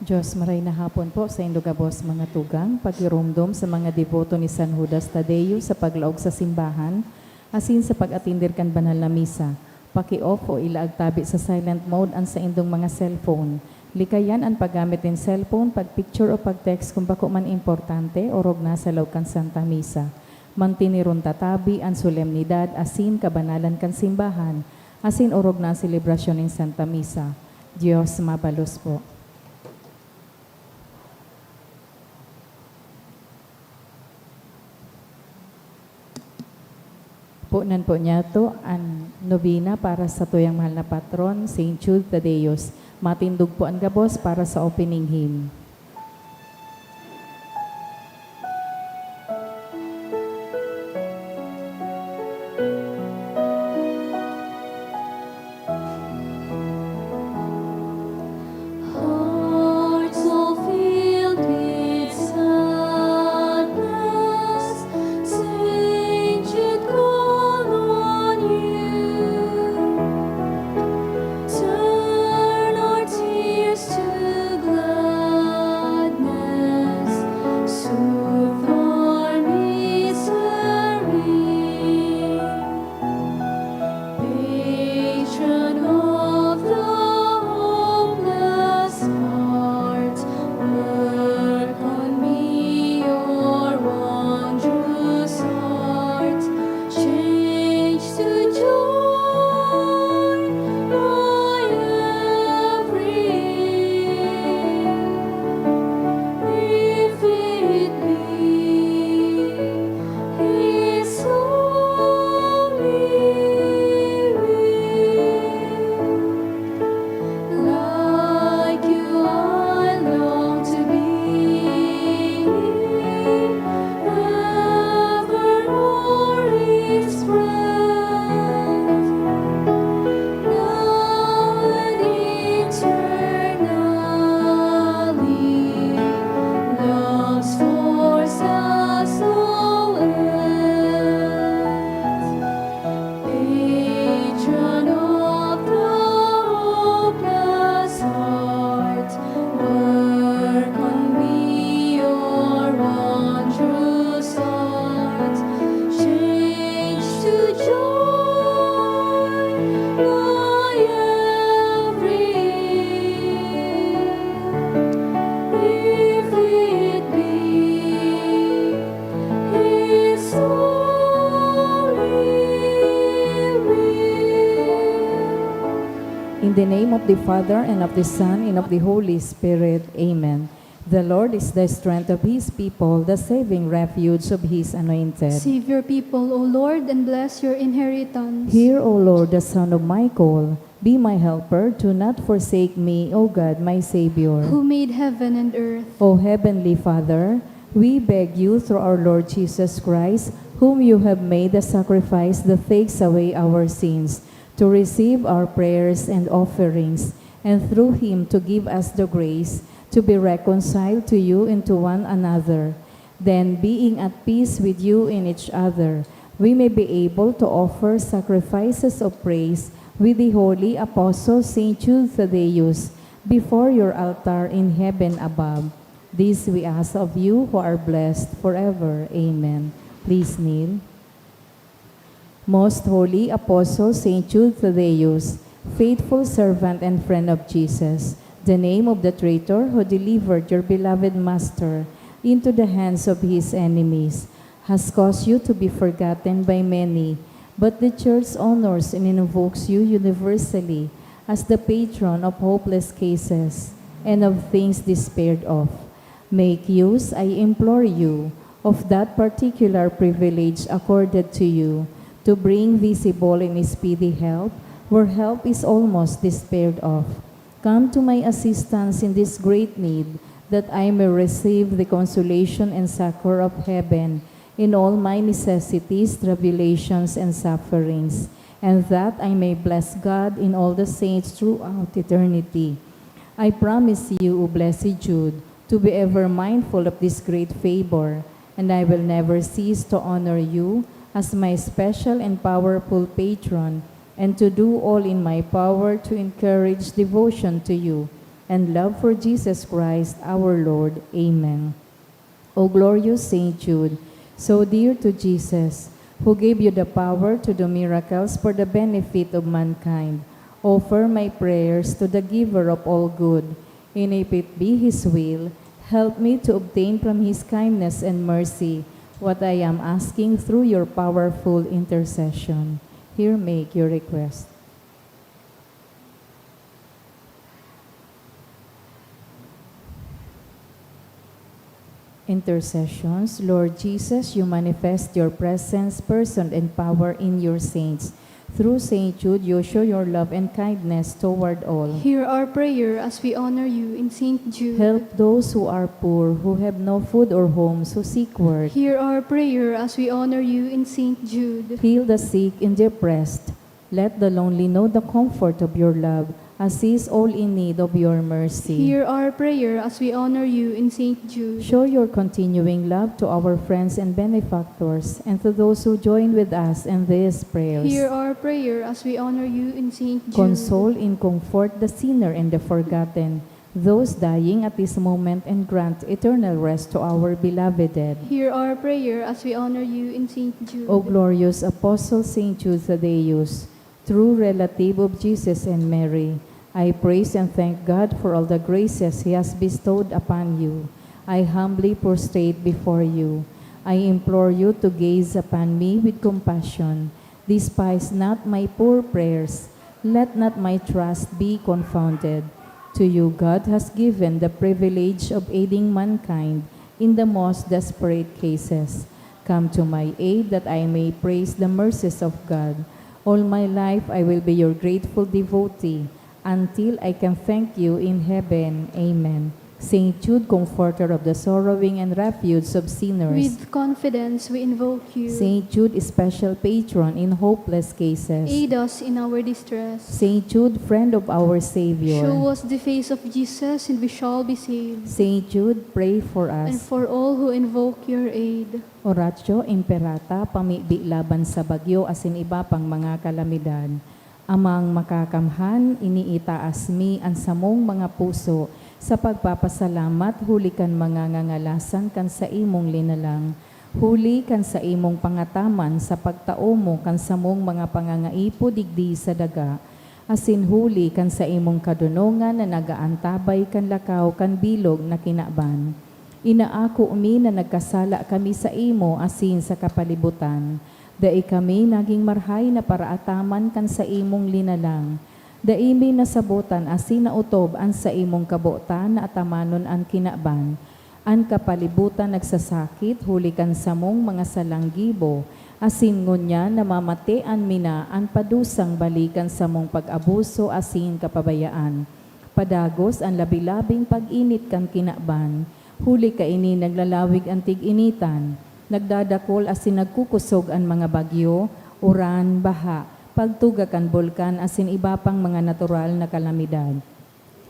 Diyos, maray na hapon po sa indugabos mga tugang, pagirumdom sa mga deboto ni San Judas Tadeo sa paglaog sa simbahan, asin sa pag-atindir kan banal na misa. Paki-off o ilaag tabi sa silent mode ang sa indong mga cellphone. Likayan ang paggamit ng cellphone, pag-picture o pag-text kung bako man importante o rog na sa laog kan Santa Misa. Mantinirun tatabi ang solemnidad, asin kabanalan kan simbahan, asin orog na ang selebrasyon ng Santa Misa. Diyos mabalos po. Punan po niya to ang nobina para sa tuyang mahal na patron, St. Jude Tadeus. Matindog po ang gabos para sa opening hymn. In the name of the Father, and of the Son, and of the Holy Spirit. Amen. The Lord is the strength of His people, the saving refuge of His anointed. Save your people, O Lord, and bless your inheritance. Hear, O Lord, the sound of my call. Be my helper, do not forsake me, O God, my Savior. Who made heaven and earth. O Heavenly Father, we beg you through our Lord Jesus Christ, whom you have made a sacrifice that takes away our sins, to receive our prayers and offerings, and through Him to give us the grace to be reconciled to you and to one another. Then, being at peace with you and each other, we may be able to offer sacrifices of praise with the holy Apostle St. Jude Thaddeus before your altar in heaven above. This we ask of you who are blessed forever. Amen. Please kneel. Most Holy Apostle St. Jude Thaddeus, faithful servant and friend of Jesus, the name of the traitor who delivered your beloved Master into the hands of his enemies, has caused you to be forgotten by many, but the Church honors and invokes you universally as the patron of hopeless cases and of things despaired of. Make use, I implore you, of that particular privilege accorded to you, to bring visible and speedy help where help is almost despaired of. Come to my assistance in this great need, that I may receive the consolation and succor of heaven in all my necessities, tribulations, and sufferings, and that I may bless God in all the saints throughout eternity. I promise you, O Blessed Jude, to be ever mindful of this great favor, and I will never cease to honor you as my special and powerful patron, and to do all in my power to encourage devotion to you, and love for Jesus Christ our Lord. Amen. O glorious Saint Jude, so dear to Jesus, who gave you the power to do miracles for the benefit of mankind, offer my prayers to the giver of all good, and if it be his will, help me to obtain from his kindness and mercy what I am asking through your powerful intercession. Here make your request. Intercessions. Lord Jesus, you manifest your presence, person, and power in your saints. Through Saint Jude, you show your love and kindness toward all. Hear our prayer as we honor you in Saint Jude. Help those who are poor, who have no food or homes, who seek work. Hear our prayer as we honor you in Saint Jude. Heal the sick and depressed. Let the lonely know the comfort of your love. Assist all in need of your mercy. Hear our prayer as we honor you in Saint Jude. Show your continuing love to our friends and benefactors, and to those who join with us in these prayers. Hear our prayer as we honor you in Saint Jude. Console and comfort the sinner and the forgotten, those dying at this moment, and grant eternal rest to our beloved dead. Hear our prayer as we honor you in Saint Jude. O glorious Apostle Saint Jude Thaddeus, true relative of Jesus and Mary, I praise and thank God for all the graces He has bestowed upon you. I humbly prostrate before you. I implore you to gaze upon me with compassion. Despise not my poor prayers. Let not my trust be confounded. To you God has given the privilege of aiding mankind in the most desperate cases. Come to my aid that I may praise the mercies of God. All my life I will be your grateful devotee, until I can thank you in heaven. Amen. Saint Jude, comforter of the sorrowing and refuge of sinners. With confidence we invoke you. Saint Jude, special patron in hopeless cases. Aid us in our distress. Saint Jude, friend of our Savior. Show us the face of Jesus, and we shall be saved. Saint Jude, pray for And us. for all who invoke your aid. Oratio Imperata, pamibi laban sa bagyo asin iba pang mga kalamidad. Amang makakamhan, iniitaas mi ang samong mga puso, sa pagpapasalamat, huli kan mga ngangalasan kan sa imong linalang. Huli kan sa imong pangataman, sa pagtao mo kan samong mga pangangaipo digdi sa daga. Asin huli kan sa imong kadunongan na nagaantabay kan lakaw kan bilog na kinaban. Inaako mi na nagkasala kami sa imo asin sa kapalibutan. Dai kami naging marhay na paraataman kan sa imong linalang. Daimi nasabutan asin nautob an sa imong kabotan na atamanon an kinaban. An kapalibutan nagsasakit, huli kan samong mga salanggibo. Asin ngunya namamate an mina an padusang balikan samong pag-abuso asin kapabayaan. Padagos ang labilabing pag-init kan kinaban. Huli kaini naglalawig ang tig-initan. Nagdadakol asin nagkukusog ang mga bagyo, uran, baha, pagtuga kan bulkan asin iba pang mga natural na kalamidad.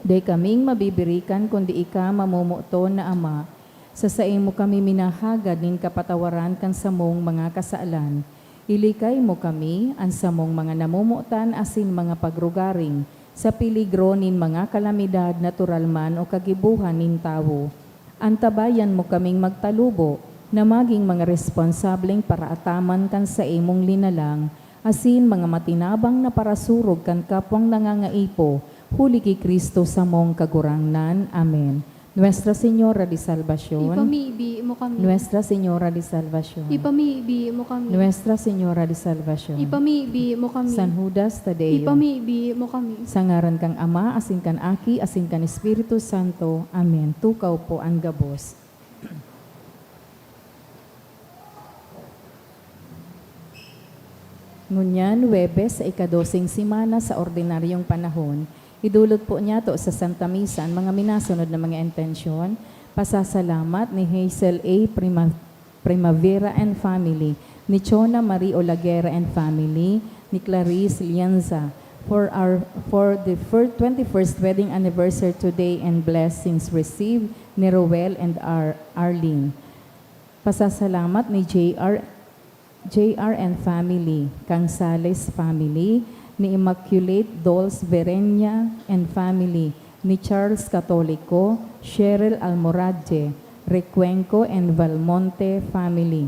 Day kaming mabibirikan kundi ika mamumuto na Ama. Sa saing mo kami minahagad nin kapatawaran kan samong mga kasaalan. Ilikay mo kami ang samong mga namumutan asin mga pagrugaring sa piligro nin mga kalamidad natural man o kagibuhan nin tawo. Antabayan mo kaming magtalubo na maging mga responsableng paraataman kan sa imong linalang, asin mga matinabang na parasurog kan kapwang nangangaipo, huli kay Kristo sa mong kagurangnan. Amen. Nuestra Señora de Salvación. Ipamibi mo kami. Nuestra Señora de Salvación. Ipamibi mo kami. Nuestra Señora de Salvación. Ipamibi mo kami. San Judas Tadeo. Ipamibi mo kami. Sa ngaran kang Ama, asin kan Aki, asin kan Espiritu Santo. Amen. Tukaw po ang gabos. Ngunyan, Huwebes sa ikadosing simana sa ordinaryong panahon, idulot po niya to sa Santa Misa ang mga minasunod na mga intensyon, pasasalamat ni Hazel A. Primavera and family, ni Chona Marie Olaguera and family, ni Clarice Lianza, for the 21st wedding anniversary today and blessings received ni Roel and Arlene. Pasasalamat ni JR and family, Kang Sales family, ni Immaculate Dolls Verenia and family, ni Charles Catolico, Cheryl Almoradje, Recuenco and Valmonte family.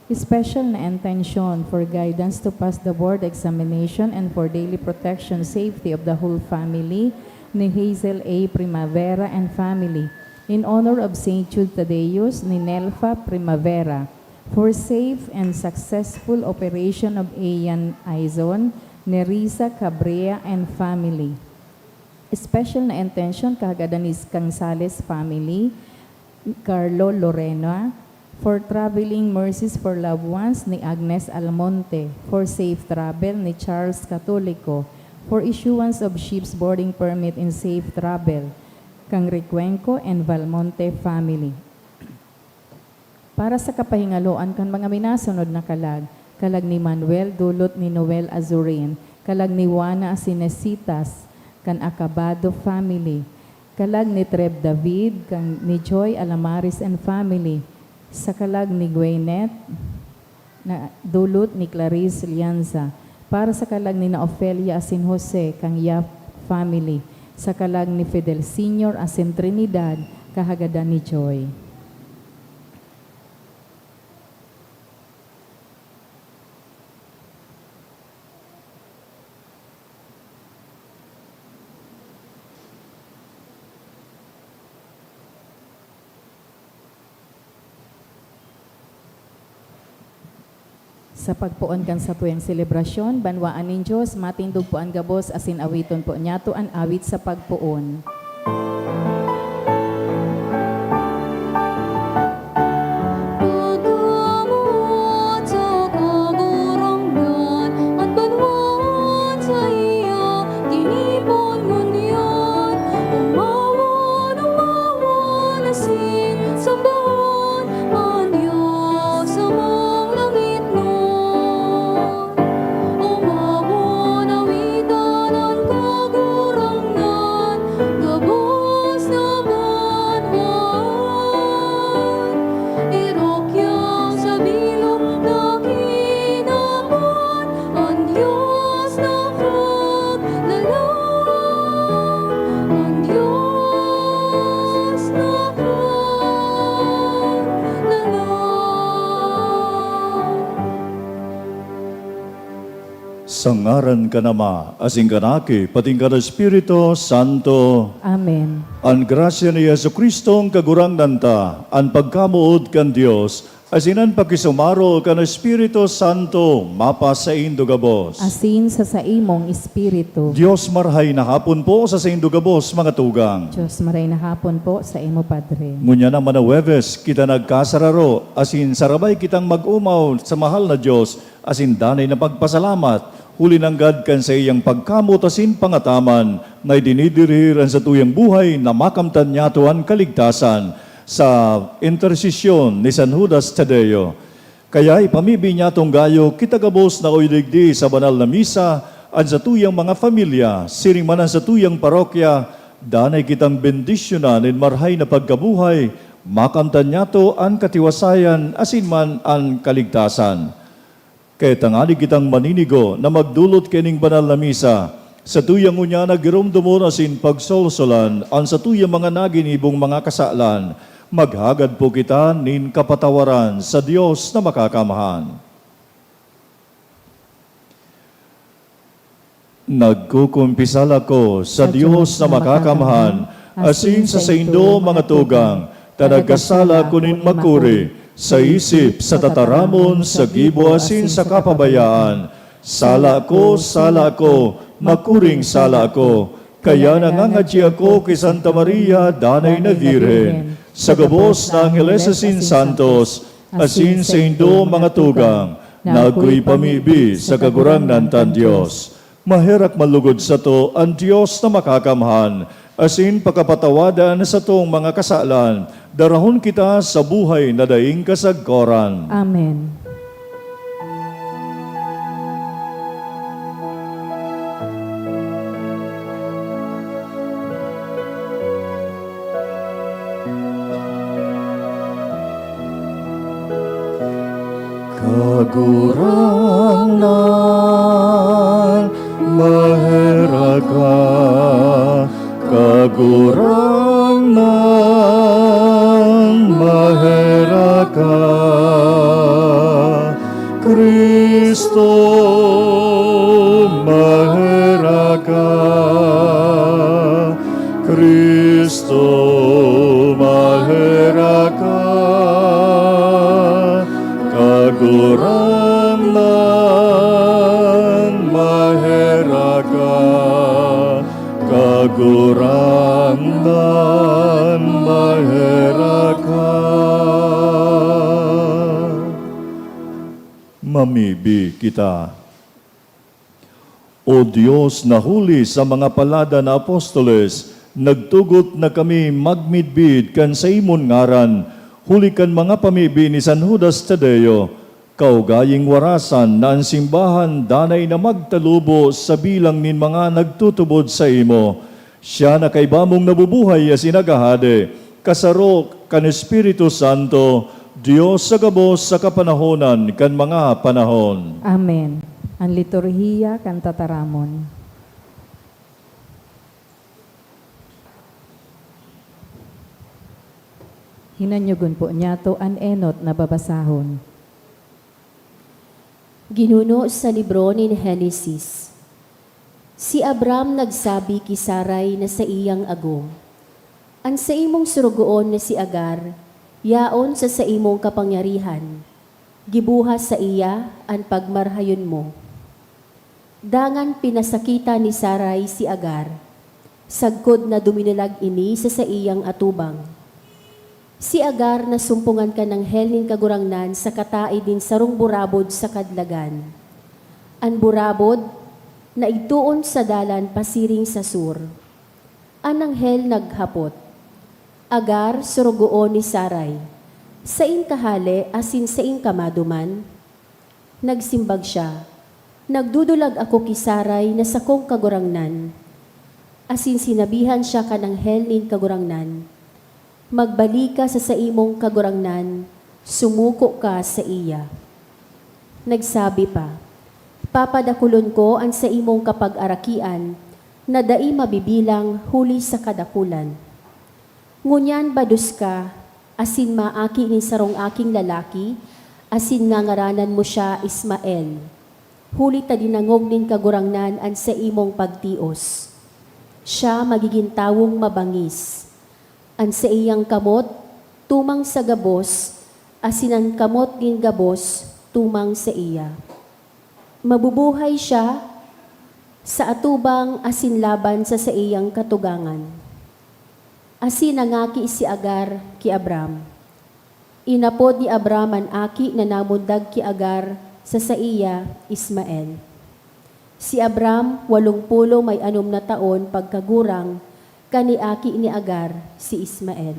Special na intention for guidance to pass the board examination and for daily protection safety of the whole family ni Hazel A. Primavera and family. In honor of St. Jude Thaddeus ni Nelfa Primavera. For safe and successful operation of Ian Aizon, Nerissa Cabrea and family. Special na intention kagadanis Cangsales family, Carlo Lorena, for traveling mercies for loved ones ni Agnes Almonte, for safe travel ni Charles Catolico, for issuance of ship's boarding permit in safe travel, kang Recuenco and Valmonte family. Para sa kapahingaloan kan mga minasunod na kalag ni Manuel dulot ni Noel Azurin, kalag ni Juana Asinesitas, kan Acabado family, kalag ni Treb David, kan ni Joy Alamaris and family, sa kalag ni Gwyneth, na dulot ni Clarice Lianza, para sa kalag ni na Ofelia Asin Jose, kang Yap family, sa kalag ni Fidel Sr. Asin Trinidad, kahagadan ni Joy. Sa pagpuon kan sa tuyang selebrasyon, banwaan nin Diyos, matindog po ang gabos, asin awiton po niya to an awit sa pagpuon. Pagkamot sa kaguranggan at banwan sa iya, tinipon ngunyan. Umawan, asin, sambahan, ang Diyos amang langit nun. Umawan, awitan ang kagurangan, gabos naman man. Irokyang sa bilog na kinamon, ang Diyos na kaglalang, ang Diyos na kaglalang. Sa ngaran ka nama, asing kanaki, pating ka na Espiritu Santo, Amen. ang grasya ni Yesu Kristo ang kagurangnan ta, ang pagkamuod kan Dios, asinan pakisumaro kan Espiritu Santo, mapa sa indugabos. Asin sa imong espiritu. Dios marhay na hapon po sa indugabos, mga tugang. Diyos maray na hapon po sa imo Padre. Ngunya na manawebes, kita nagkasararo, asin sarabay kitang mag-umaw sa mahal na Diyos, asin danay na pagpasalamat, huli ng God kan sa iyang pagkamot asin pangataman, na dinidiriran sa tuyang buhay na makamtan niya tuan kaligtasan sa intersesyon ni San Judas Tadeo. Kaya ipamibi niya tong gayo, kitagabos na oidigdi sa banal na misa, at sa tuyang mga familia, siringmanan sa tuyang parokya, danay kitang bendisyonan in marhay na pagkabuhay, makamtan niya to ang katiwasayan asin man ang kaligtasan. Kaya tangali kitang maninigo na magdulot kening banal na misa, sa tuyang unya nagirumdumon asin pagsolsolan, ang sa tuyang mga naginibong mga kasalan, maghagad po kita nin kapatawaran sa Diyos na makakamahan. Nagkukumpisal ako sa Diyos na makakamahan, asin sa saindo mga tugang, tanagkasala kunin makuri, sa isip, sa tataramon, sa gibo asin sa kapabayaan. Sala ko, makuring sala ko, kaya nangangadji ako kay Santa Maria, danay na Virhen, sa gabos ng Angeles asin Santos, asin sa indo mga tugang, na ako'y pamibi sa kagurangnan tan Diyos. Maherak malugod sa to ang Diyos na makakamhan, asin pagkapatawadan sa tong mga kasalan, darahon kita sa buhay na daing kasagkoran. Amen. Kagurangnan, maheraga, kagurang ng mahera ka, Kristo, mahera ka, Kristo, mahera ka, kagurang ng mahera ka, kagurang ng mahera ka. Mamibi kita. O Diyos na huli sa mga palada na apostoles, nagtugot na kami magmidbid kan sa imon ngaran, huli kan mga pamibi ni San Judas Tadeo, kaugaying warasan na ang simbahan danay na magtalubo sa bilang nin mga nagtutubod sa imo. Siya na kay bamong nabubuhay as inagahade, kasaro kan Espiritu Santo, Diyos sa gabos sa kapanahonan kan mga panahon. Amen. Ang liturhiya kan tataramon. Hinanyugon po niya to an enot na babasahon. Ginuno sa libro ni Genesis. Si Abram nagsabi ki Saray na sa iyang ago, "An sa imong surugoon na si Agar, yaon sa imong kapangyarihan, gibuhas sa iya an pagmarhayon mo." Dangan pinasakita ni Saray si Agar, sagkod na duminalag ini sa iyang atubang. Si Agar na sumpungan ka ng helnin kagurangnan sa katai din sarong burabod sa kadlagan. An burabod na ituon sa dalan pasiring sa sur. An anghel naghapot, "Agar surugoon ni Saray, sa kahale asin sa kamaduman?" Nagsimbag siya, "Nagdudulag ako ki Saray na sa kong kagurangnan." Asin sinabihan siya ka ng helnin kagurangnan, "Magbalik ka sa imong kagurangnan, sumuko ka sa iya." Nagsabi pa, "Papadakulon ko ang sa imong kapag-arakian, na dai mabibilang huli sa kadakulan. Ngunyan badus ka, asin maaki ni sarong aking lalaki, asin nga ngaranan mo siya Ismael. Huli ta dinangog nin kagurangnan ang sa imong pagtios. Siya magiging tawong mabangis. Ang sa iyang kamot, tumang sa gabos, asin ang kamot nin gabos, tumang sa iya. Mabubuhay siya sa atubang asin laban sa iyang katugangan. Asin nangaki si Agar ki Abram. Inapod ni Abram ang aki na namundag ki Agar sa iya Ismael. Si Abram 80 may 6 na taon pagkagurang kaniaki ni Agar si Ismael.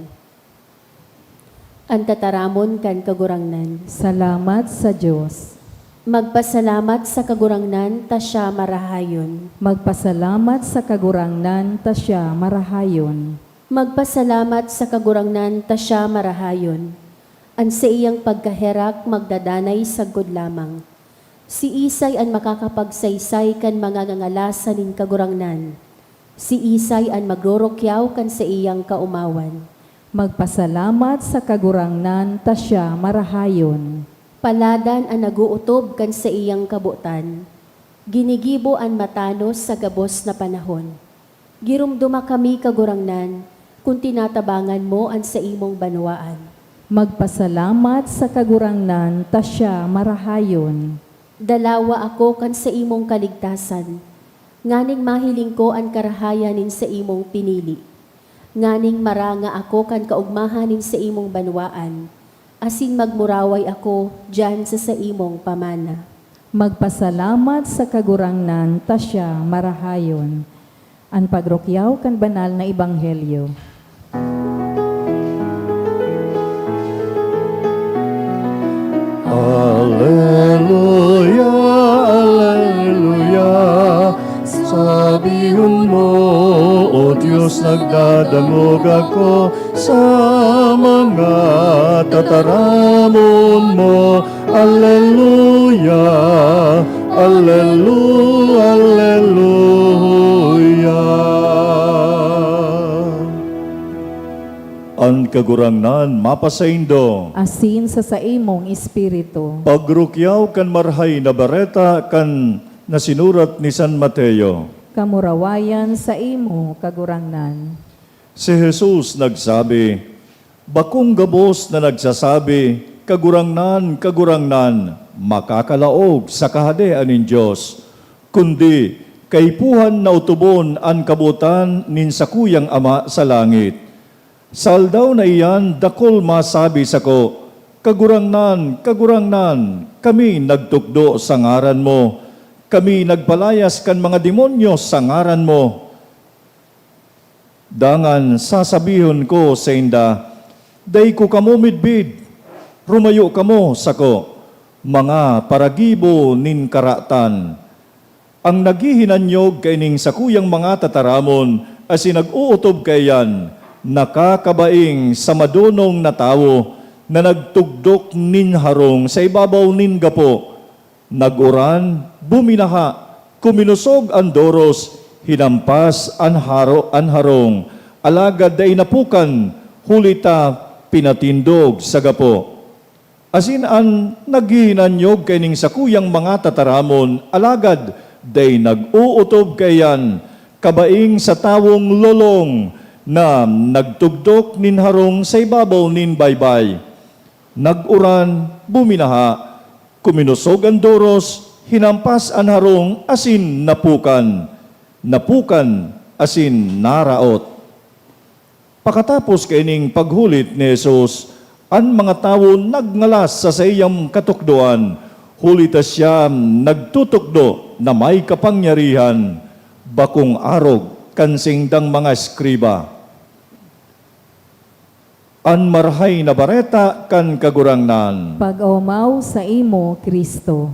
Ang tataramon kan kagurangnan. Salamat sa Diyos. Magpasalamat sa kagurangnan ta siya marahayon. Magpasalamat sa kagurangnan ta siya marahayon. Magpasalamat sa kagurangnan ta siya marahayon. An sa iyang pagkaherak magdadanay sagod lamang. Si Isay an makakapagsaysay kan mga ngangalasan nin kagurangnan. Si Isay an magrorokyaw kan sa iyang kaumawan. Magpasalamat sa kagurangnan ta siya marahayon. Paladan ang naguutob kan sa iyang kabutan. Ginigibo ang matanos sa gabos na panahon. Girumduma kami kagurangnan, kung tinatabangan mo ang sa imong banwaan. Magpasalamat sa kagurangnan ta siya marahayon. Dalawa ako kan sa imong kaligtasan. Nganing mahiling ko ang karahayanin sa imong pinili. Nganing maranga ako kan kaugmahanin sa imong banwaan. Asin magmuraway ako dyan sa imong pamana. Magpasalamat sa kagurangnan ta siya marahayon. Ang pagrokyaw kan banal na ebanghelyo. Alleluia, alleluia, sabihin mo, O Diyos, nagdadangog ako sa mga tataramon mo. Alleluia, alleluia, alleluia. An kagurangnan mapasaindo. asin sa saimong espiritu. Pagrukyaw kan marhay na bareta kan nasinurat ni San Mateo. Kamurawayan sa imo kagurangnan. Si Jesus nagsabi, bakong gabos na nagsasabi, kagurangnan, kagurangnan, makakalaog sa kahadean ng Diyos, kundi kaipuhan na utubon ang kabutan nin sakuyang Ama sa langit. Saldaw na iyan, dakol masabi sa ko, kagurangnan, kagurangnan, kami nagtukdo sa ngaran mo, kami nagpalayas kan mga demonyo sa ngaran mo. Dangan sasabihon ko sa inda, day ko kamo midbid, rumayo kamo sa ko, mga paragibo nin karatan. Ang naghihinanyog kay ning sakuyang mga tataramon, as nag-uutob kayan, nakakabaing sa madunong na tao, na nagtugdok nin harong sa ibabaw nin gapo, naguran, buminaha, kuminusog ang doros, hinampas ang harong, alagad day napukan, hulita pinatindog sa gapo. Asin an naghihinanyog kay ning sakuyang mga tataramon, alagad day nag-uutob kayan, kabaing sa tawong lolong, na nagtugdok nin harong sa ibabaw nin baybay. Naguran, buminaha, kuminusog ang doros, hinampas ang harong, asin napukan. Napukan, asin naraot. Pakatapos kaining paghulit ni Jesus, ang mga tao nagngalas sa iyang katukduan, hulita siya nagtutukdo na may kapangyarihan, bakong arog, kansingdang mga eskriba. An marhay na bareta kan kagurangnan. Pag-aumaw sa imo, Kristo.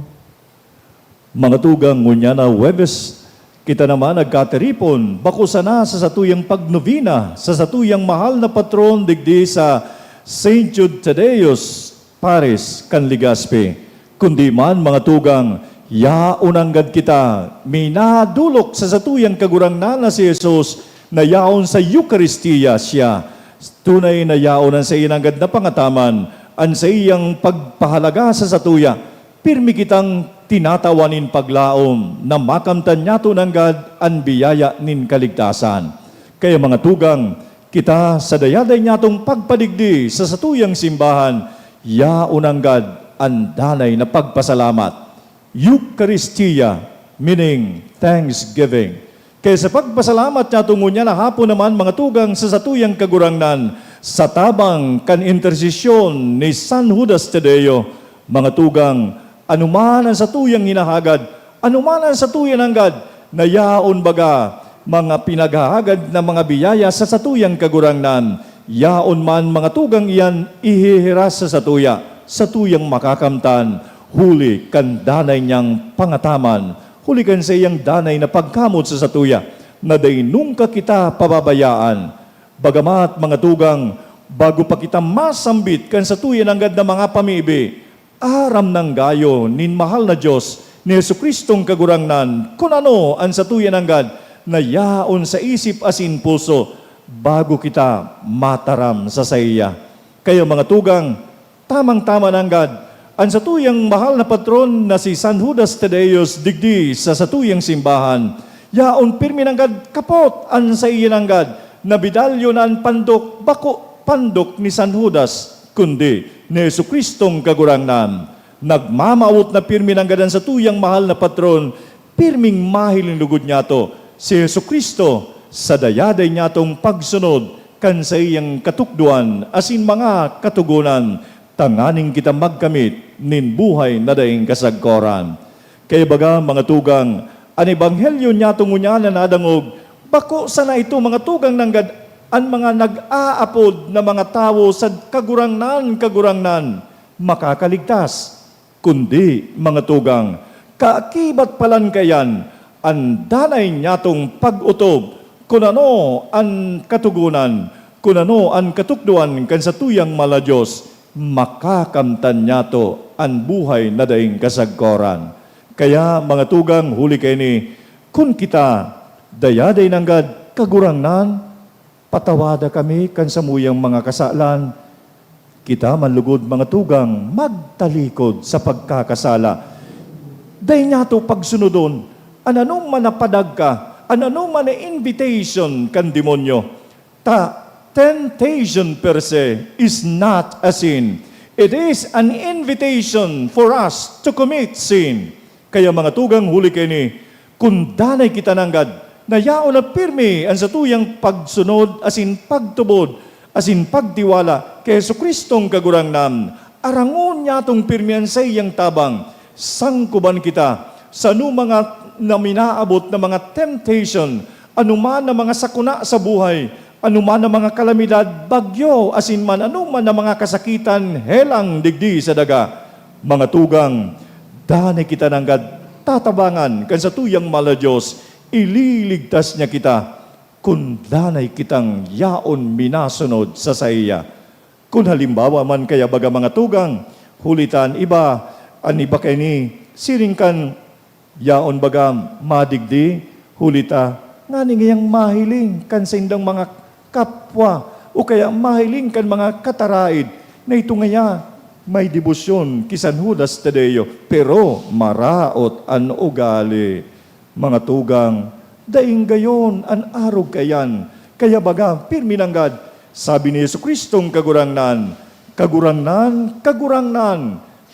Mga tugang ngunya na Webes, kita naman nagkateripon, bako sana sa satuyang pagnovina, sa satuyang mahal na patron digdi sa St. Jude Tadeus, Paris, kan Ligaspi. Kundi man mga tugang, yaunanggad kita, minadulok sa satuyang kagurangnan na si Jesus, na yaon sa Eucharistia siya. Tunay na yaonan sa inanggad na pangataman, ang sa iyang pagpahalaga sa satuya, pirmi kitang tinatawanin paglaom na makamtan niya tunanggad ang biyaya nin kaligtasan. Kaya mga tugang, kita sa dayaday niyatong pagpadigdi sa satuyang simbahan, yaunanggad ang danay na pagpasalamat. Eucharistia, meaning thanksgiving. Kaya sa pagpasalamat niya tungo niya na hapon naman mga tugang sa satuyang kagurangnan, sa tabang kan intersesyon ni San Judas Tadeo, mga tugang, anuman ang satuyang hinahagad, anuman ang satuyang hanggad, na yaon baga, mga pinaghahagad na mga biyaya sa satuyang kagurangnan, yaon man mga tugang iyan ihihiras sa satuyang makakamtan, huli kan danay niyang pangataman, huli kan sa iyang danay na pagkamot sa satuya, na day nungka kita pababayaan. Bagamat mga tugang, bago pa kita masambit kan satuyan anggad na mga pamibi, aram ng gayo nin mahal na Diyos ni Jesucristong kagurangnan, kung ano ang satuyan anggad na yaon sa isip asin puso, bago kita mataram sa saya. Kaya mga tugang, tamang-tama nanggad, ang satuyang mahal na patron na si San Judas Tadeus digdi sa satuyang simbahan, yaon pirmi nanggad kapot ang sa iyan nanggad, na bidalyo na ang pandok, bako pandok ni San Judas, kundi ni Jesucristong kagurangnan. Nagmamaot na pirmi nanggad ang satuyang mahal na patron, pirming mahiling lugod niya to, si Jesucristo, sa dayaday niya tong pagsunod, kan sa iyang katukduan, asin mga katugunan, tanganing kita magkamit, nin buhay na daing kasagkoran. Kaya baga mga tugang, ang ebanghelyo niya tungunya na nadangog, bako sana ito mga tugang nanggad, ang mga nag-aapod na mga tao sa kagurangnan, makakaligtas. Kundi mga tugang, kaakibat palan kayan, ang danay niya tong pag-utob, kung ano ang katugunan, kung ano ang katukduan kan sa tuyang mala Diyos, makakamtan niya to ang buhay na daing kasagkoran. Kaya mga tugang, huli kayo ni, kung kita dayaday nanggad kagurangnan, patawada kami kan samuyang mga kasalan, kita manlugod mga tugang, magtalikod sa pagkakasala. Dahil nga to pagsunodon, anong manapadag ka, anong man invitation kan demonyo, temptation per se is not a sin. It is an invitation for us to commit sin. Kaya mga tugang huli kayo ni, kung danay kita nanggad, na yaon na pirmi ang satuyang pagsunod, asin pagtubod, asin pagtiwala, kay Jesucristong kagurangnan, arangon niya itong pirmihan sa iyang tabang, sangkuban kita, sa mga na minaabot na mga temptation, anuman na mga sakuna sa buhay, anuman na mga kalamidad, bagyo, asin man, anuman na mga kasakitan, helang digdi sa daga. Mga tugang, danay kita nanggad, tatabangan, kan sa tuyang mala Diyos, ililigtas niya kita, kung danay kitang yaon minasunod sa saya. Kung halimbawa man kaya baga mga tugang, hulitan iba, aniba kay ni, siringkan, yaon baga madigdi, hulita, nga ngayang mahiling kan sa indang mga kapwa, o kaya mahiling kan mga kataraid, na ito ngaya, may debosyon kisan Judas Tadeo, pero maraot an ugali. Mga tugang, daing gayon an arog kayan, kaya baga, pirmi nanggad, sabi ni Jesucristong kagurangnan, kagurangnan,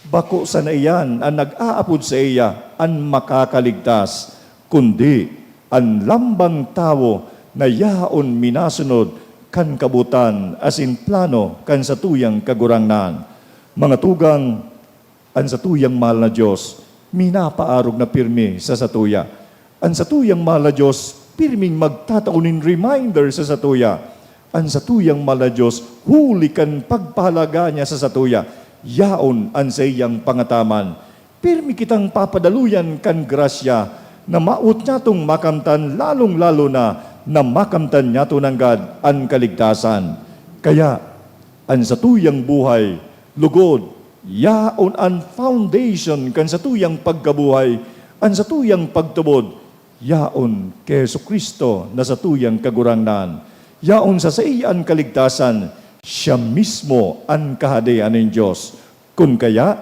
bako sa naiyan ang nag-aapod sa iya ang makakaligtas, kundi ang lambang tao na yaon minasunod kan kabutan asin plano kan satuyang kagurangnan. Mga tugang, ang satuyang mahal na Diyos, minapaarog na pirmi sa satuya. Ang satuyang mahal na Diyos, pirming magtataunin reminder sa satuya. Ang satuyang mahal na Diyos, huli kan pagpahalaga niya sa satuya. Yaon ang sa iyang pangataman. Pirmi kitang papadaluyan kan grasya na maut niya tong makamtan, lalong-lalo na makamtan niya to ng God ang kaligtasan. Kaya, ang satuyang buhay, lugod, yaon ang foundation kan satuyang pagkabuhay, ang satuyang pagtubod, yaon kay Jesucristo na satuyang kagurangnan. Yaon sa iyan kaligtasan, siya mismo ang kahadian ng Diyos. Kung kaya,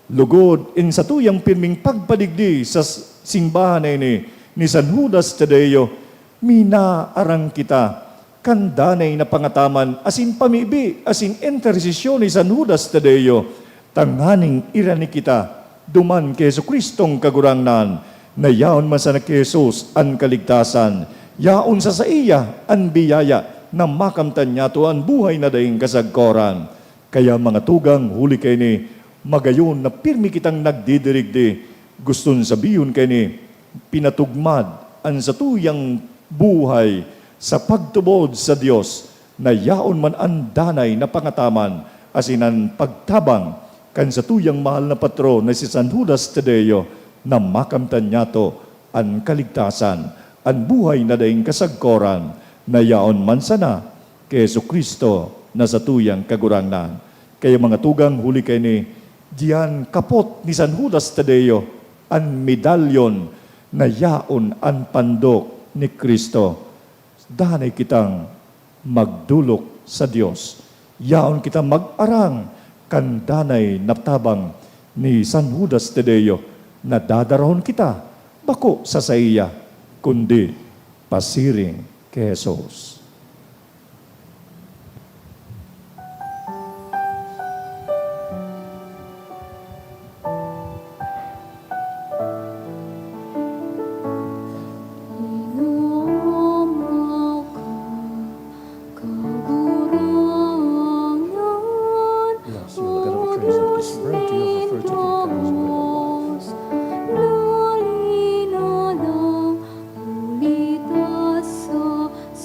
lugod in sa tuyang pirming pagpadigdi sa simbahan ni San Judas Tadeo, minaarang kita, kandanay na pangataman, asin pamibi, asin intersesyon ni San Judas Tadeo, tanghaning irani kita, duman kay Jesucristong kagurangnan, na yaon man sa na kay Jesus ang kaligtasan, yaon sa iya ang biyaya, na makamtan niya to ang buhay na daing kasagkoran. Kaya mga tugang, huli kay ni, magayon na pirmi kitang nagdidirigdi, guston sabiyon kay ni, pinatugmad ang satuyang buhay sa pagtubod sa Diyos, na yaon man ang danay na pangataman, asinan pagtabang, kan satuyang mahal na patro na si San Judas Tadeo, na makamtan niya to ang kaligtasan, ang buhay na daing kasagkoran, na yaon man sana kay Jesucristo na sa tuyang kagurangnan. Kaya mga tugang, huli kay ni, diyan kapot ni San Judas Tadeo ang medalyon na yaon ang pandok ni Kristo. Danay kitang magdulok sa Diyos. Yaon kita mag-arang kan danay naptabang ni San Judas Tadeo na dadarahon kita, bako sa iya, kundi pasiring kay Jesus.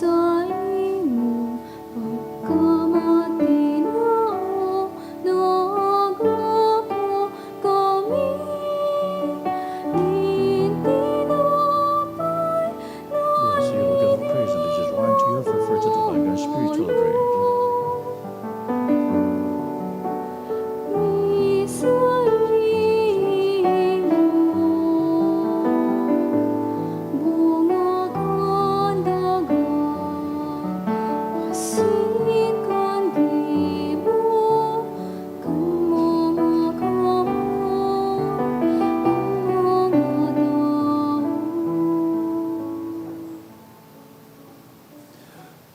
Sa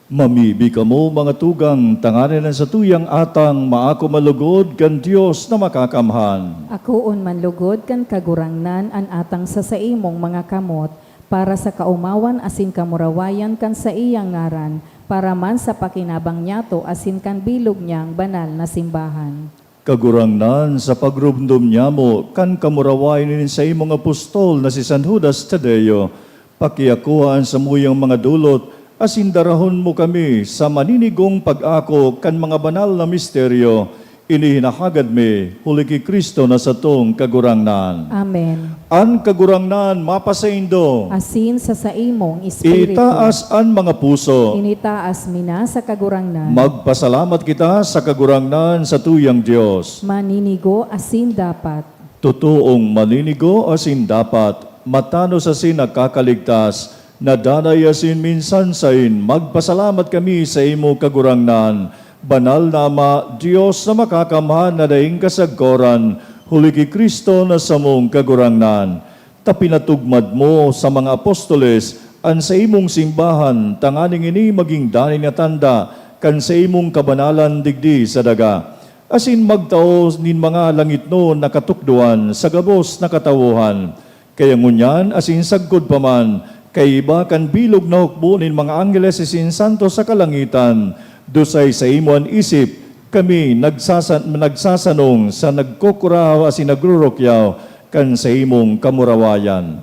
Mamibi kamo mga tugang, tanganan sa tuyang atang, maako malugod kan Dios na makakamhan. Akoon manlugod kan kagurangnan an atang sa saimong mga kamot, para sa kaumawan asin kamurawayan kan sa iyang ngaran, para man sa pakinabang niyato asin kan bilog niyang banal na simbahan. Kagurangnan sa pagrumdum niya mo, kan kamurawayan sa imong apostol na si San Judas Tadeo, pakiakuhaan sa muyang mga dulot, asin darahon mo kami sa maninigong pag-ako kan mga banal na misteryo, inihinahagad mi, huli ki Kristo na sa tong kagurangnan. Amen. An kagurangnan mapasaindo, Asin sa saimong espiritu. itaas an mga puso. Initaas mina sa kagurangnan. Magpasalamat kita sa kagurangnan sa tuyang Diyos. Maninigo asin dapat. Totoong maninigo asin dapat, matano sa sin nakakaligtas, nadanay asin minsan sain, magpasalamat kami sa imo kagurangnan. Banal na Ama, Diyos na makakamhan na daing kasagkoran, huli ki Kristo na samong kagurangnan. Tapinatugmad mo sa mga apostoles, an sa imong simbahan, tanganing ini maging dani na tanda, kan sa imong kabanalan digdi sa daga. Asin magtao nin mga langit no nakatukduan sa gabos na katawuhan. Kaya ngunyan asin sagkod paman, kay iba kan bilog na hukbo nin mga angeles isin santo sa kalangitan, dusay sa imuan isip, kami nagsasanong sa nagkukuraw asin nagrurukyaw kan sa imong kamurawayan.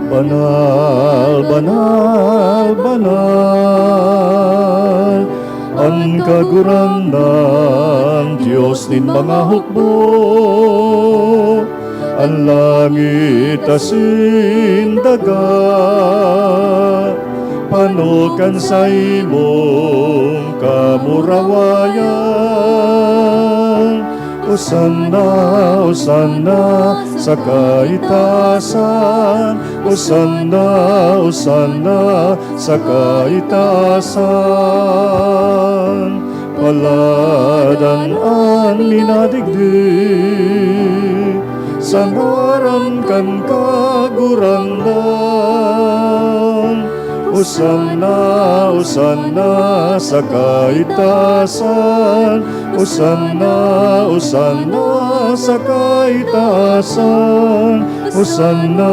Banal, banal, banal, ang kagurangnan, Diyos nin mga hukbo, ang langit asin daga, panukan sa imong kamurawayan. Hosanna, Hosanna sa kaitasan, Hosanna, Hosanna sa kaitasan. Paladan ang minadigdi, sa ngaran kan kagurangnan. Hosanna, Hosanna sa kaitasan, Hosanna, Hosanna sa kaitasan, Hosanna,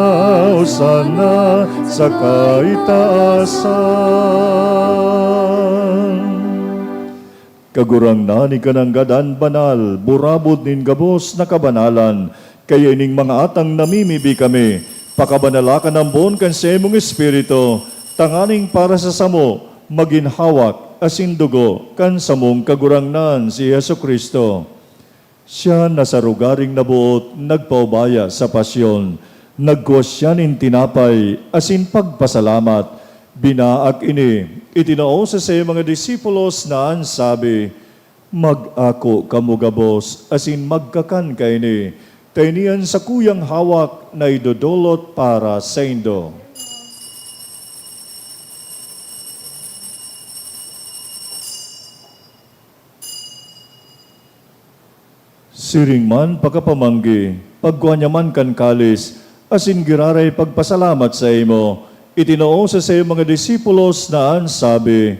Hosanna sa kaitasan. Kagurangnan ikanang gadan banal, burabod nin gabos na kabanalan, kaya ining mga atang namimibi kami, pakabanalakan ang buon kan sa imong espiritu, tanganing para sa samo, maginhawak asin dugo kan samong kagurangnan si Jesucristo. Siya na sa rugaring nabuot, nagpaubaya sa pasyon, nagkuwas siya nin tinapay asin pagpasalamat, binaak ini, itinao sa mga disipulos na ansabi, mag-ako kamugabos asin magkakan kaini, tainian sa kuyang hawak na idodolot para sa indo. Siring man pagkapamanggi, pagkuhanyaman kan kalis, asin giraray pagpasalamat sa imo, itinoo sa mga disipulos na ansabi,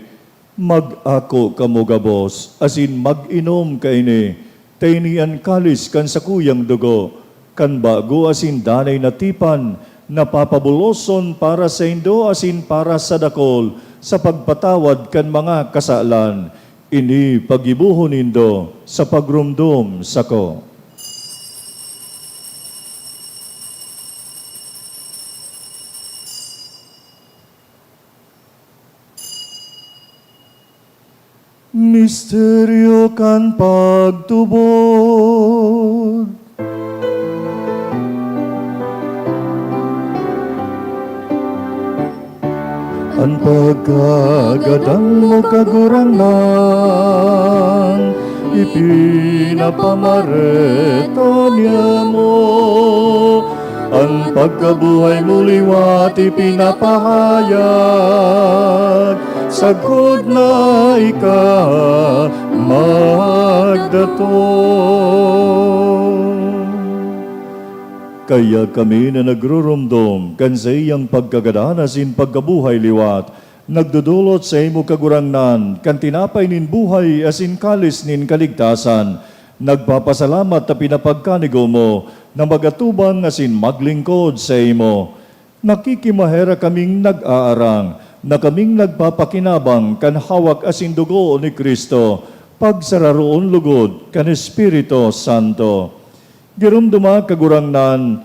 mag-ako kamugabos, asin mag-inom kaini, tainian kalis kan sa kuyang dugo, kan bago asin danay na tipan, napapabuloson para sa indo asin para sa dakol, sa pagpatawad kan mga kasalan, ini pagibuhon nindo sa pagrumdum sako. Misteryo kan pagtubod, ang pagkagadang mo kagurangnan, ipinapamareto niya mo. Ang pagkabuhay mo liwat ipinapahayag, sagod na ika magdato. Kaya kami na nagrurumdom kan sa iyang pagkagadanas in pagkabuhay liwat, nagdudulot sa imo kagurangnan, kan tinapay nin buhay as in kalis nin kaligtasan, nagpapasalamat na pinapagkanigo mo, na magatubang as in maglingkod sa imo. Nakikimahera kaming nag-aarang, na kaming nagpapakinabang kan hawak as in dugo ni Kristo, pagsararoon lugod kan Espiritu Santo. Girumduma kagurangnan,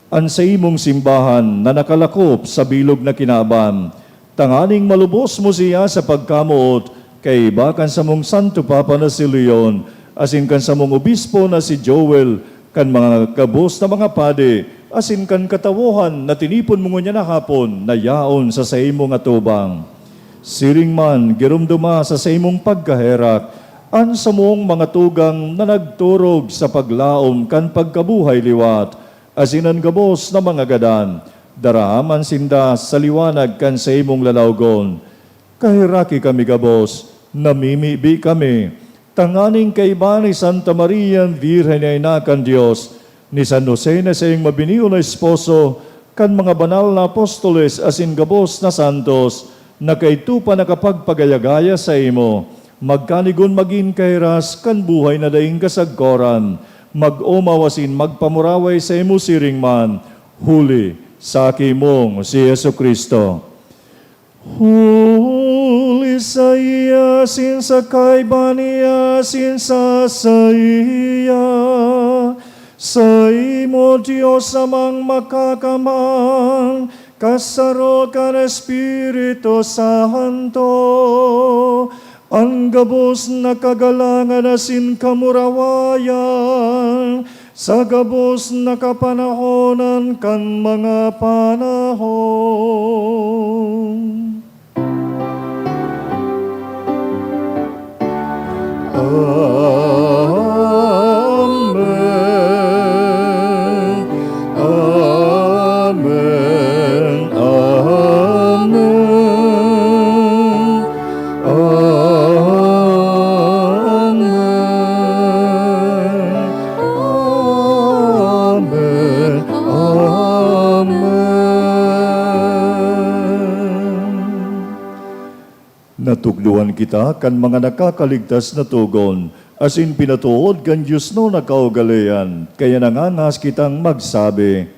an sa imong simbahan na nakalakop sa bilog na kinaban, tanganing malubos mo siya sa pagkamuot, kay bakan sa mong Santo Papa na si Leon, asin kan sa mong obispo na si Joel, kan mga kabos na mga pade, asin kan katawuhan na tinipon mo niya na hapon, na yaon sa imong atubang. Siring man, girumduma sa imong pagkaherak, an sa mong mga tugang na nagturog sa paglaom kan pagkabuhay liwat, asinan gabos na mga gadan, darahaman sinda sa liwanag kan sa imong lalawgon. Kahiraki kami gabos, namimibi kami, tanganing kay ni Santa Maria, Virgen ay nakan Diyos, ni San Jose na sa iyong mabiniyo na esposo, kan mga banal na apostoles asin gabos na santos, na kay tupa nakapagpagayagaya sa imo, magkanigon maging kairas kan buhay na daing kasagkoran, mag-umawasin magpamuraway sa imo siring man, huli sa akimong si Yesu Kristo. Huli sa iya, sin sa kaibaniya, sin sa iya, sa imo Diyos amang makakamang, kasaro kan Espiritu Santo, ang gabos na kagalangan asin kamurawayan, sa gabos na kapanahonan kan mga panahon. Amen. Amen. Amen. Natugluhan kita kan mga nakakaligtas na tugon, asin pinatuod kan Diyos no nakaugalian, kaya nangangas kitang magsabi.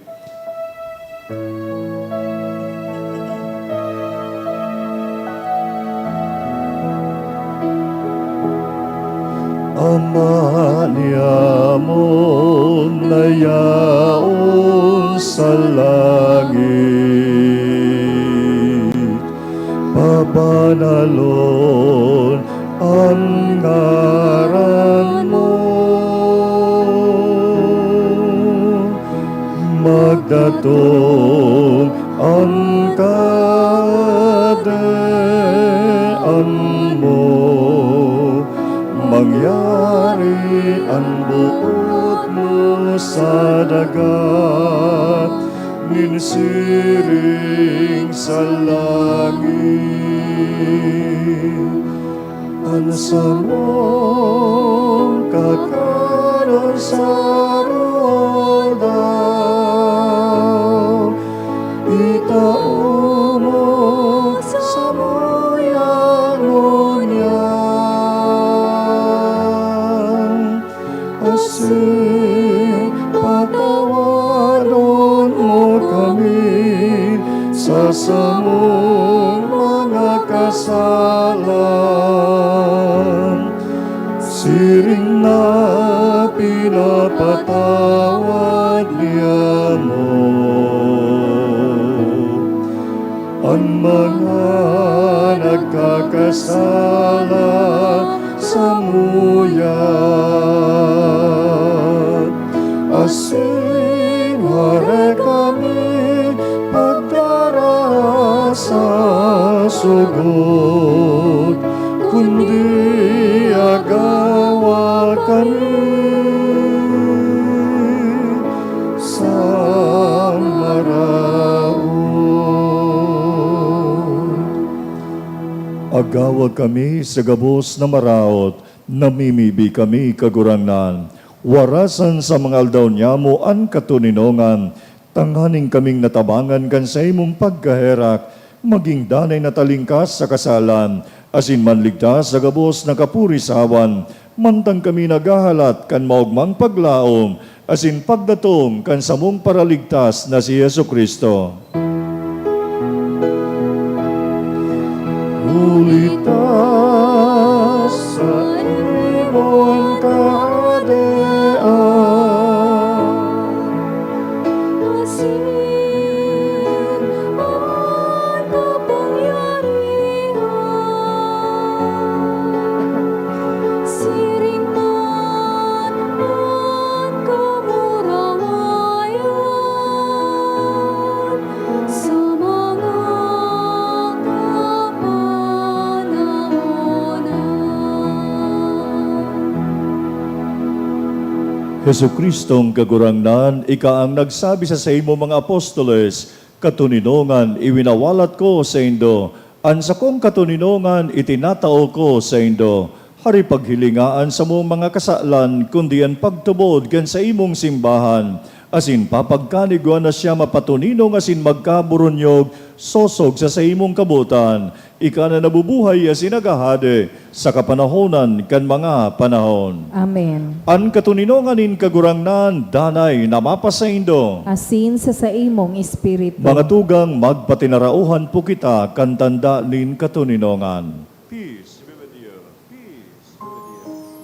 Ama niya mo na yaon sa langit, pabanalon ang ngaran mo, magdatong ang kadaan mo, mangyari ang buot mo sa dagat, ninsiring sa langit. Ansa mong kakaroon sa ruwaldaw, itao mo sa moyangon yan, asin patawaron mo kami sa samong mga kasalan, siring na pinapatawad niya mo ang mga nagkakasala sa muyan, asin hara kami pagdara sa sugod, kundi agawa kami sa maraot. Agawa kami sa gabos na maraot, namimibi kami kagurangnan, Warasan sa mga aldaw niya mo an katuninongan, tanghaning kaming natabangan kan sa imong pagkaherak, maging danay na talingkas sa kasalan, asin manligtas sa gabos na kapurisawan, mantang kami nagahalat kan maugmang paglaom, asin pagdatong kan samong paraligtas na si Jesucristo. Ulitas sa imong kadean, Asin ang kapangyarihan, siring man ang kamurawayan, sa mga kapanahonan. Jesukristong kagurangnan, ika ang nagsabi sa imo mga apostoles, katuninongan iwinawalat ko sa indo, ansa kong katuninongan itinatao ko sa indo, hari paghilingaan sa mong mga kasalan, kundi ang pagtubod kan sa imong simbahan, asin papagkanigwan na siya mapatuninong asin magkaburunyog, sosog sa imong kabutan, ika na nabubuhay asin nagahade, sa kapanahonan kan mga panahon. Amen. An katuninonganin kagurangnan, danay na mapasaindo. Asin sa imong espiritu. Mga tugang magpatinarauhan po kita, kantanda nin katuninongan. Peace be with you. Peace be with you.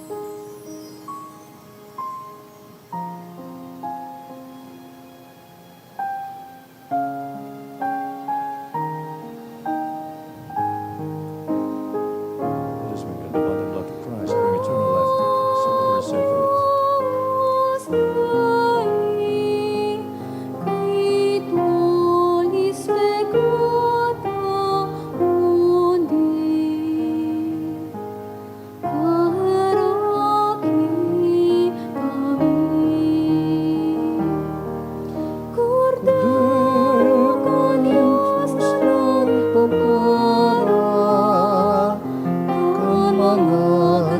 Let us bring the blood and blood of Christ, bring eternal life to us, so we receive it.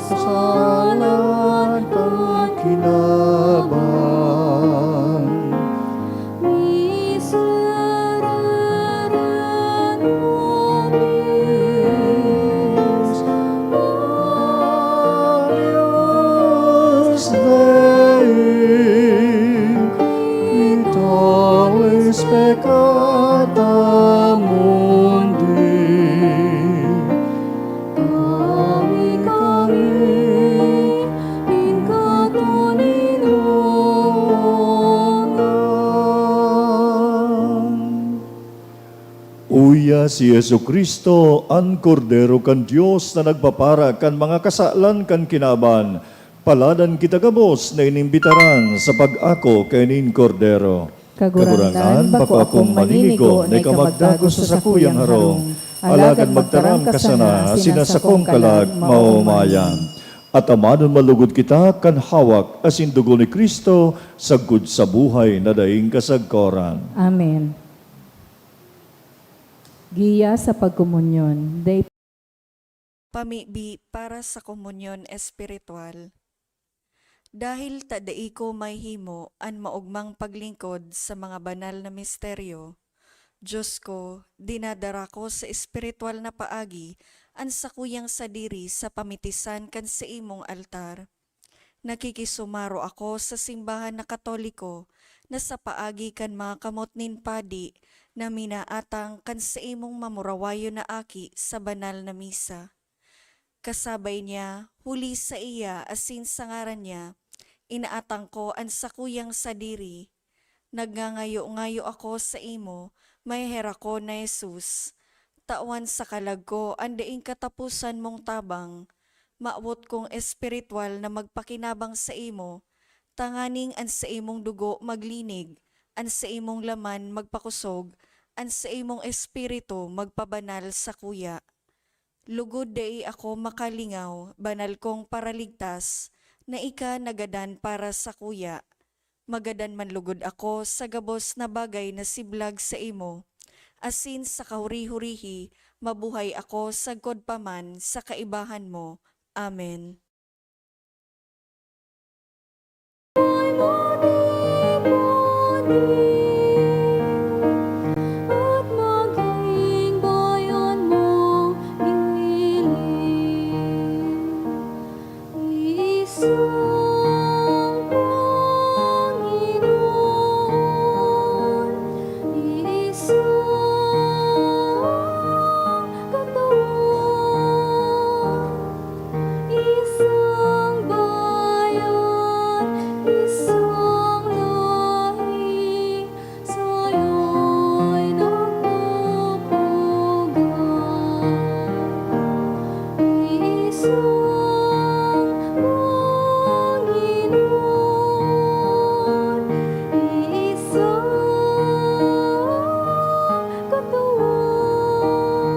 Kasalan kang kinabang, Miserere nobis, Agnus Dei, quintalis peccata mundi, kami in katuninongan. Uya si Jesucristo, ang kordero kan Dios na nagpapara kan mga kasalan kan kinaban. Paladan kita gabos na inimbitaran sa pag-ako kanin kordero. Kagurangan, bako akong maninigo, na ikamagdago sa sakuyang harong. Alagad magtaram ka sana, sinasakong kalag, maumayan. At amadon malugod kita kan hawak asin dugo ni Kristo, sagud sa buhay na daing kasagkoran. Amen. Giya sa pagkomunyon. Day Pamibi para sa komunyon espiritual. Dahil tadai ko may himo an maugmang paglingkod sa mga banal na misteryo, Diyos ko, dinadara ko sa espiritual na paagi ang sakuyang sadiri sa pamitisan kan sa imong altar. Nakikisumaro ako sa simbahan na Katoliko na sa paagi kan mga kamot nin padi na minaatang kan sa imong mamurawayo na aki sa banal na misa. Kasabay niya, huli sa iya asin sa ngaran niya, inaatang ko ang sakuyang sadiri. Nagngangayo-ngayo ako sa imo, may hera ko na Jesus. Tawan sa kalag ko, andaing katapusan mong tabang. Maawot kong espiritual na magpakinabang sa imo, tanganing an sa imong dugo maglinig, an sa imong laman magpakusog, an sa imong espiritu magpabanal sa kuya. Lugod dai ako makalingaw, banal kong paraligtas, na ika nagadan para sa kuya. Magadan man lugod ako sa gabos na bagay na siblag sa imo. Asin sa kahuri-hurihi, mabuhay ako sa paman sa kaibahan mo. Amen. at maging bayan mong hiling. Isang Panginoon, isang katawan, isang bayan, isang lahi, sa'yo'y nagpupugan. Isang Panginoon, isang katawan,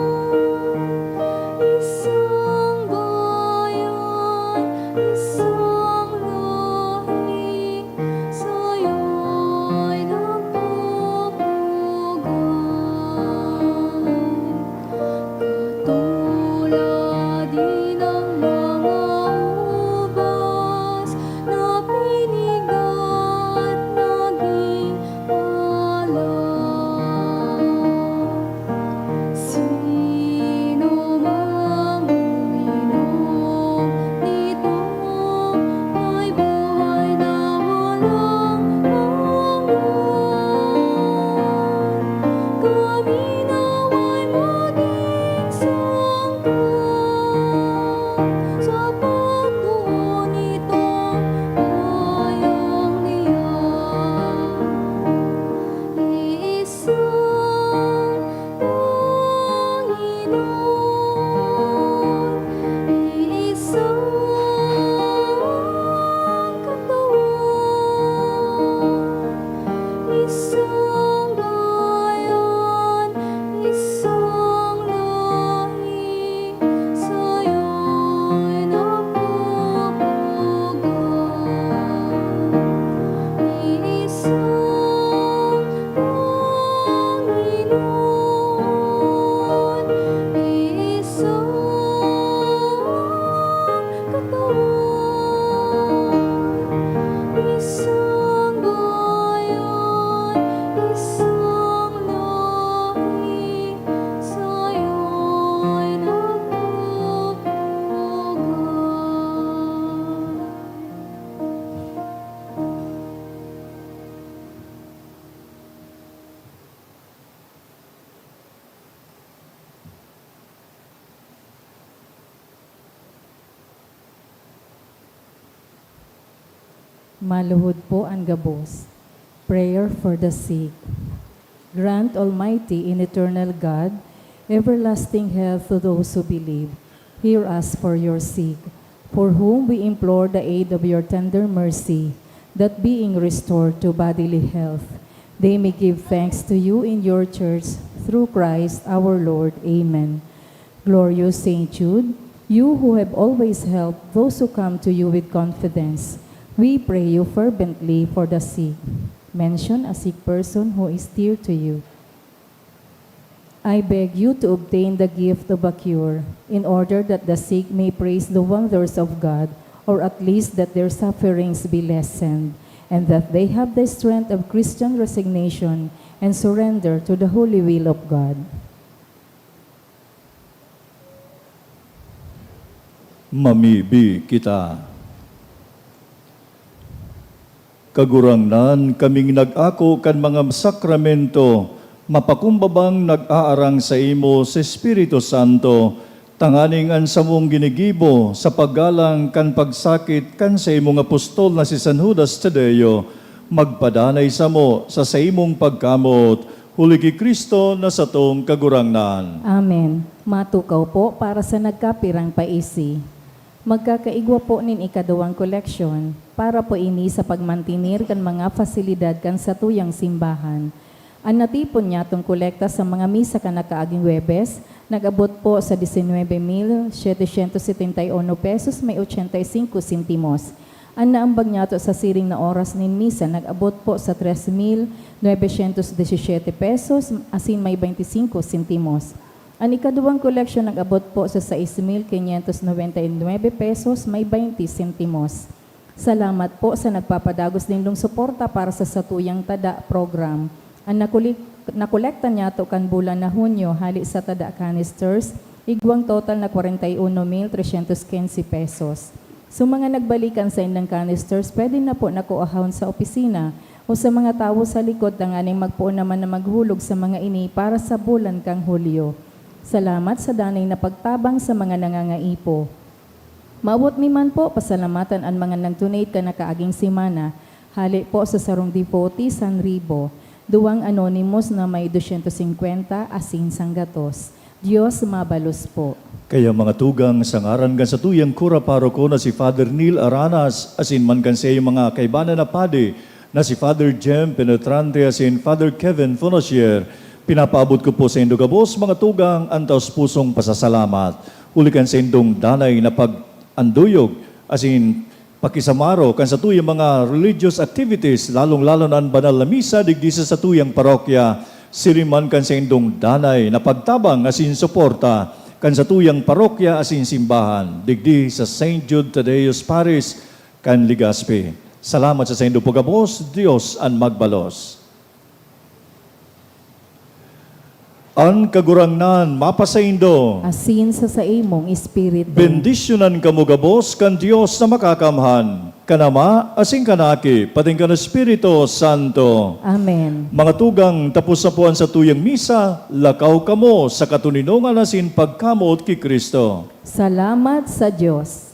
isang bayan, isang lahi, sa'yo'y nagpupugan. Katulad din ang mga ubas na pinigat naging alam. Sino mang uminom nito ay buhay na walang hanggan. Kami nawa'y maging sangkap sa pagbuo nitong bayang niyan. Isang Panginoon, isang katawan, isang bayan, isang lahi, sa'yo'y nagpupugan. Isang Panginoon, isang katawan, isang bayan, isang lahi, sa'yo'y nagpupugan. Maluhod po ang gabos. Prayer for the sick. Grant, Almighty and eternal God, everlasting health to those who believe. Hear us for your sick, for whom we implore the aid of your tender mercy, that being restored to bodily health, they may give thanks to you in your church, through Christ our Lord. Amen. Glorious Saint Jude, you who have always helped those who come to you with confidence, we pray you fervently for the sick. Mention a sick person who is dear to you. I beg you to obtain the gift of a cure, in order that the sick may praise the wonders of God, or at least that their sufferings be lessened, and that they have the strength of Christian resignation and surrender to the holy will of God. Mamibi kita. Kagurangnan kaming nag-ako kan mga sakramento, mapakumbabang nag-aarang sa imo sa Espiritu Santo, tanganing an sa mong ginigibo sa paggalang kan pagsakit kan sa imong apostol na si San Judas Tadeo, magpadanay sa mo sa imong pagkamot, huli ki Kristo na sa tong kagurangnan. Amen. Matukaw po para sa nagkapirang paisi. Magkakaigwa po nin ikaduwang koleksyon para po ini sa pagmantinir kan mga fasilidad kan sa tuyang simbahan. Ang natipon niya itong kolekta sa mga misa kan nakaaging Webes, nag-abot po sa 19,771 pesos may 85 sentimos. Ang naambag niya to sa siring na oras nin misa, nag-abot po sa 3,917 pesos asin may 25 sentimos. Ang ikaduwang koleksyon nag-abot po sa 6,599 pesos may 20 sentimos. Salamat po sa nagpapadagos nindong suporta para sa Satuyang Tada program. Ang nakolekta niya to kan bulan na Hunyo hali sa tada canisters, igwang total na 41,315 pesos. So mga nagbalikan sa indang canisters, pwede na po nakuahon sa opisina o sa mga tao sa likod ng aning magpuo naman na maghulog sa mga ini para sa bulan kang Hulyo. Salamat sa danay na pagtabang sa mga nangangaipo. Maabot mi man po, pasalamatan ang mga nag-donate ka na kaaging simana. Hali po sa sarong dipoti, Sanribo. Duwang anonymous na may 250 asin sanggatos. Diyos mabalos po. Kaya mga tugang sa ngaran kan sa tuyang kura paroko na si Father Neil Aranas, asin man kan sa iyong mga kaibana na padi, na si Father Jem Penetrante, asin Father Kevin Fonosier, pinapaabot ko po sa indo gabos, mga tugang, antaos pusong pasasalamat. Ulikan sa indong danay na pag-anduyog, asin pakisamaro kan sa tuyang mga religious activities, lalong-lalo na ang banal na misa, digdi sa tuyang parokya, siriman kan sa indong danay na pagtabang asin suporta, kan sa tuyang parokya asin simbahan, digdi sa St. Jude Tadeus Paris, kan Ligaspi. Salamat sa indo pagabos, Dios ang magbalos. Ang kagurangnan, mapasaindo. Asin sa imong espiritu. Bendisyonan kamo gabos kan Dios na makakamhan. Kanama, asing kanaki, pating kan Espiritu Santo. Amen. Mga tugang, tapos na po ang sa tuyang misa, lakaw kamo sa katuninungan asin pagkamot ki Kristo. Salamat sa Diyos.